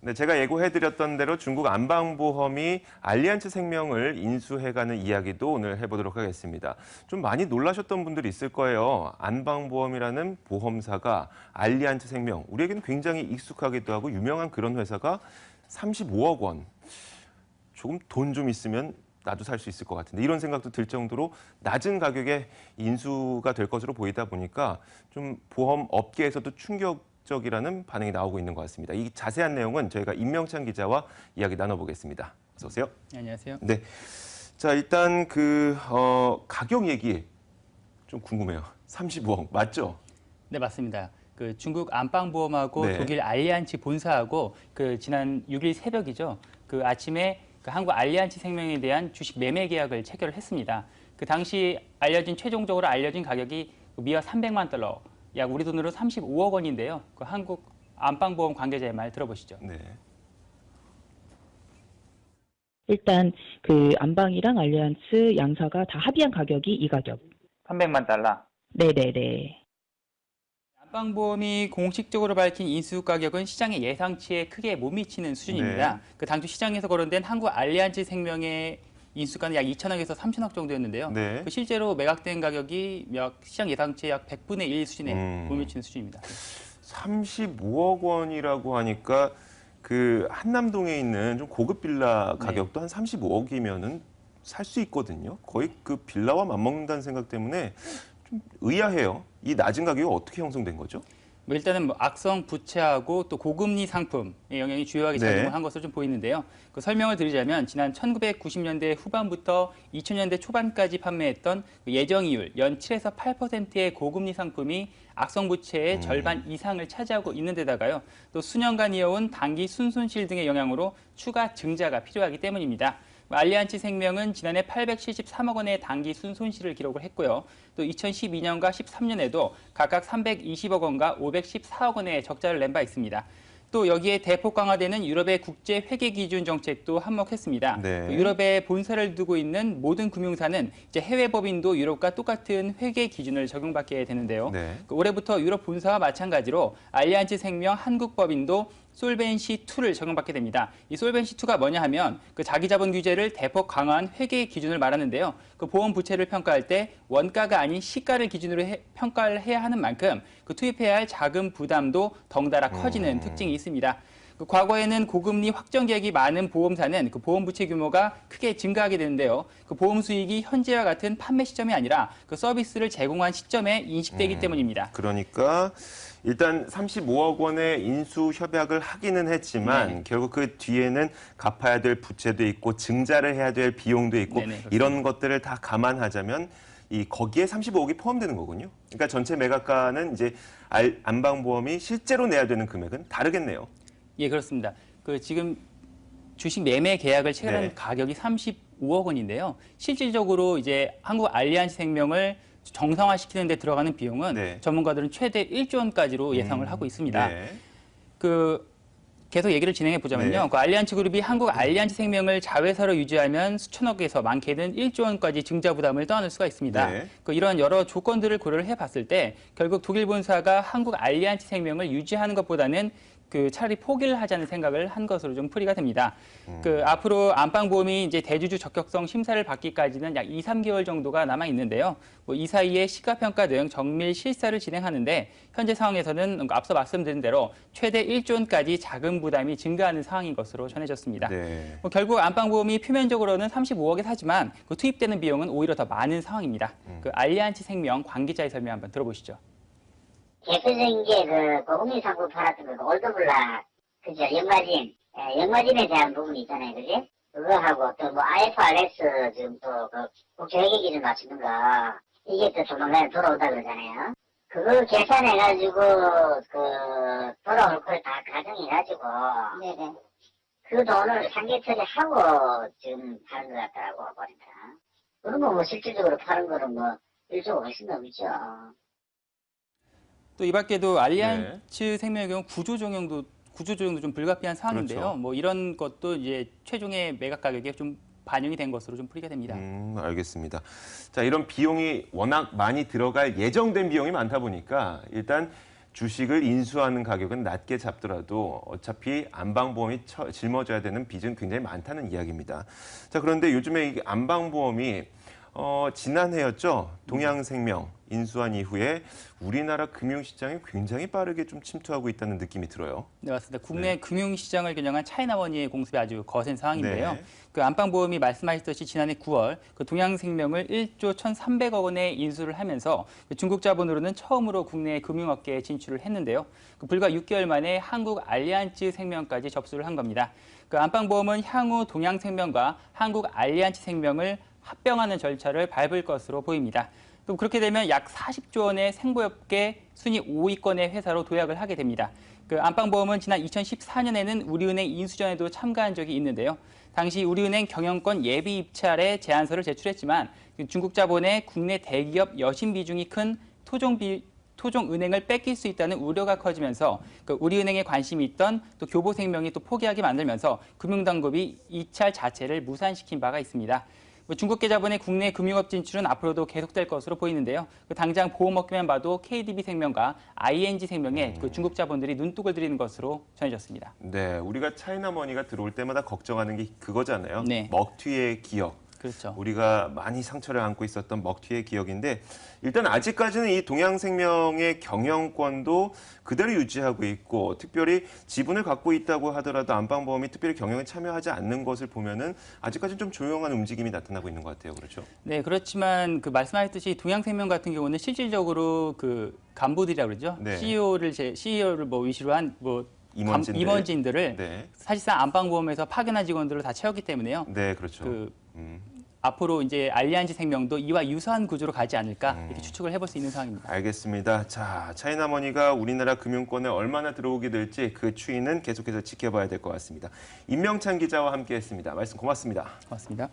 네, 제가 예고해드렸던 대로 중국 안방보험이 알리안츠 생명을 인수해가는 이야기도 오늘 해보도록 하겠습니다. 좀 많이 놀라셨던 분들이 있을 거예요. 안방보험이라는 보험사가 알리안츠 생명, 우리에게는 굉장히 익숙하기도 하고 유명한 그런 회사가 35억 원. 조금 돈 좀 있으면 나도 살 수 있을 것 같은데 이런 생각도 들 정도로 낮은 가격에 인수가 될 것으로 보이다 보니까 좀 보험 업계에서도 충격적이라는 반응이 나오고 있는 것 같습니다. 이 자세한 내용은 저희가 임명찬 기자와 이야기 나눠보겠습니다. 어서 오세요. 네, 안녕하세요. 네. 자, 일단 가격 얘기 좀 궁금해요. 35억 맞죠? 네, 맞습니다. 그 중국 안방보험하고 네. 독일 알리안츠 본사하고 그 지난 6일 새벽이죠. 그 아침에 그 한국 알리안츠 생명에 대한 주식 매매 계약을 체결을 했습니다. 그 당시 최종적으로 알려진 가격이 미화 300만 달러, 약 우리 돈으로 35억 원인데요. 그 한국 안방보험 관계자의 말 들어보시죠. 네. 일단 그 안방이랑 알리안츠 양사가 다 합의한 가격이 이 가격. 300만 달러. 네네네. 안방보험이 공식적으로 밝힌 인수 가격은 시장의 예상치에 크게 못 미치는 수준입니다. 네. 그 당초 시장에서 거론된 한국 알리안츠 생명의 인수가는 약 2천억에서 3천억 정도였는데요. 네. 그 실제로 매각된 가격이 시장 예상치의 약 100분의 1 수준에 못 미치는 수준입니다. 35억 원이라고 하니까 그 한남동에 있는 좀 고급 빌라 가격도 한 35억이면은 살 수 있거든요. 거의 그 빌라와 맞먹는다는 생각 때문에 좀 의아해요. 이 낮은 가격이 어떻게 형성된 거죠? 일단은 악성 부채하고 또 고금리 상품의 영향이 주요하게 작용을 한 것으로 좀 보이는데요. 그 설명을 드리자면 지난 1990년대 후반부터 2000년대 초반까지 판매했던 그 예정이율 연 7에서 8%의 고금리 상품이 악성 부채의 절반 이상을 차지하고 있는 데다가요. 또 수년간 이어온 단기 순손실 등의 영향으로 추가 증자가 필요하기 때문입니다. 알리안츠 생명은 지난해 873억 원의 단기 순손실을 기록을 했고요. 또 2012년과 13년에도 각각 320억 원과 514억 원의 적자를 낸 바 있습니다. 또 여기에 대폭 강화되는 유럽의 국제 회계 기준 정책도 한몫했습니다. 네. 유럽에 본사를 두고 있는 모든 금융사는 이제 해외 법인도 유럽과 똑같은 회계 기준을 적용받게 되는데요. 네. 올해부터 유럽 본사와 마찬가지로 알리안츠 생명 한국 법인도 솔벤시 2를 적용받게 됩니다. 이 솔벤시 2가 뭐냐 하면 그 자기자본 규제를 대폭 강화한 회계 기준을 말하는데요. 그 보험 부채를 평가할 때 원가가 아닌 시가를 기준으로 평가를 해야 하는 만큼 그 투입해야 할 자금 부담도 덩달아 커지는 특징이 있습니다. 그 과거에는 고금리 확정 계약이 많은 보험사는 그 보험 부채 규모가 크게 증가하게 되는데요. 그 보험 수익이 현재와 같은 판매 시점이 아니라 그 서비스를 제공한 시점에 인식되기 때문입니다. 그러니까 일단 35억 원의 인수 협약을 하기는 했지만 결국 그 뒤에는 갚아야 될 부채도 있고 증자를 해야 될 비용도 있고 이런 것들을 다 감안하자면 거기에 35억이 포함되는 거군요. 그러니까 전체 매각가는 이제 안방보험이 실제로 내야 되는 금액은 다르겠네요. 예, 그렇습니다. 그 지금 주식 매매 계약을 체결한 가격이 35억 원인데요. 실질적으로 이제 한국 알리안츠 생명을 정상화시키는 데 들어가는 비용은 전문가들은 최대 1조 원까지로 예상을 하고 있습니다. 그 계속 얘기를 진행해 보자면요. 그 알리안츠 그룹이 한국 알리안츠 생명을 자회사로 유지하면 수천억에서 많게는 1조 원까지 증자 부담을 떠안을 수가 있습니다. 그 이런 여러 조건들을 고려를 해봤을 때 결국 독일 본사가 한국 알리안츠 생명을 유지하는 것보다는 그 차라리 포기를 하자는 생각을 한 것으로 좀 풀이가 됩니다. 그 앞으로 안방보험이 이제 대주주 적격성 심사를 받기까지는 약 2, 3개월 정도가 남아 있는데요. 뭐 이 사이에 시가평가 등 정밀 실사를 진행하는데 현재 상황에서는 앞서 말씀드린 대로 최대 1조 원까지 자금 부담이 증가하는 상황인 것으로 전해졌습니다. 뭐 결국 안방보험이 표면적으로는 35억에 사지만 그 투입되는 비용은 오히려 더 많은 상황입니다. 그 알리안츠 생명 관계자의 설명 한번 들어보시죠. 대표적인 게 그 고금리 상품 팔았던 그 올드블락, 그죠? 연마진에 대한 부분이 있잖아요, 그지? 그거하고 또 뭐 IFRS 지금 또 그 국제회계 기준 맞추는 거, 이게 또 조만간에 돌아온다 그러잖아요. 그걸 계산해가지고 돌아올 걸 다 가정해가지고 그 돈을 상계 처리하고 지금 파는 것 같더라고 보니까. 그러면 뭐 실질적으로 파는 거는 뭐 1조가 훨씬 넘죠. 또 이 밖에도 알리안츠 생명의 경우 구조조정도 좀 불가피한 상황인데요. 뭐 이런 것도 이제 최종의 매각 가격에 좀 반영이 된 것으로 좀 풀이가 됩니다. 알겠습니다. 자, 이런 비용이 워낙 많이 들어갈 예정된 비용이 많다 보니까 일단 주식을 인수하는 가격은 낮게 잡더라도 어차피 안방보험이 짊어져야 되는 빚은 굉장히 많다는 이야기입니다. 자, 그런데 요즘에 이 안방보험이 지난해였죠. 동양생명 인수한 이후에 우리나라 금융시장에 굉장히 빠르게 좀 침투하고 있다는 느낌이 들어요. 네, 맞습니다. 국내 금융시장을 겨냥한 차이나머니의 공습이 아주 거센 상황인데요. 네. 그 안방보험이 말씀하셨듯이 지난해 9월 그 동양생명을 1조 1,300억 원에 인수를 하면서 그 중국 자본으로는 처음으로 국내 금융업계에 진출을 했는데요. 그 불과 6개월 만에 한국 알리안츠 생명까지 접수를 한 겁니다. 그 안방보험은 향후 동양생명과 한국 알리안츠 생명을 합병하는 절차를 밟을 것으로 보입니다. 그럼 그렇게 되면 약 40조 원의 생보업계 순위 5위권의 회사로 도약을 하게 됩니다. 그 안방보험은 지난 2014년에는 우리은행 인수전에도 참가한 적이 있는데요. 당시 우리은행 경영권 예비 입찰에 제안서를 제출했지만 중국 자본의 국내 대기업 여신 비중이 큰 토종은행을 뺏길 수 있다는 우려가 커지면서 그 우리은행에 관심이 있던 또 교보생명이 또 포기하게 만들면서 금융당국이 이찰 자체를 무산시킨 바가 있습니다. 중국계 자본의 국내 금융업 진출은 앞으로도 계속될 것으로 보이는데요. 당장 보험업계만 봐도 KDB생명과 ING생명에 그 중국 자본들이 눈독을 들이는 것으로 전해졌습니다. 네, 우리가 차이나머니가 들어올 때마다 걱정하는 게 그거잖아요. 네. 먹튀의 기억. 그렇죠. 우리가 많이 상처를 안고 있었던 먹튀의 기억인데 일단 아직까지는 이 동양생명의 경영권도 그대로 유지하고 있고 특별히 지분을 갖고 있다고 하더라도 안방보험이 특별히 경영에 참여하지 않는 것을 보면은 아직까지는 좀 조용한 움직임이 나타나고 있는 것 같아요. 그렇죠? 네, 그렇지만 그 말씀하셨듯이 동양생명 같은 경우는 실질적으로 그 간부들이라고 그러죠. 네. CEO를 뭐 위시로 한 임원진들을 네. 사실상 안방보험에서 파견한 직원들로 다 채웠기 때문에요. 네, 그렇죠. 앞으로 이제 알리안즈 생명도 이와 유사한 구조로 가지 않을까 이렇게 추측을 해볼 수 있는 상황입니다. 알겠습니다. 자, 차이나머니가 우리나라 금융권에 얼마나 들어오게 될지 그 추이는 계속해서 지켜봐야 될 것 같습니다. 임명찬 기자와 함께했습니다. 말씀 고맙습니다. 고맙습니다.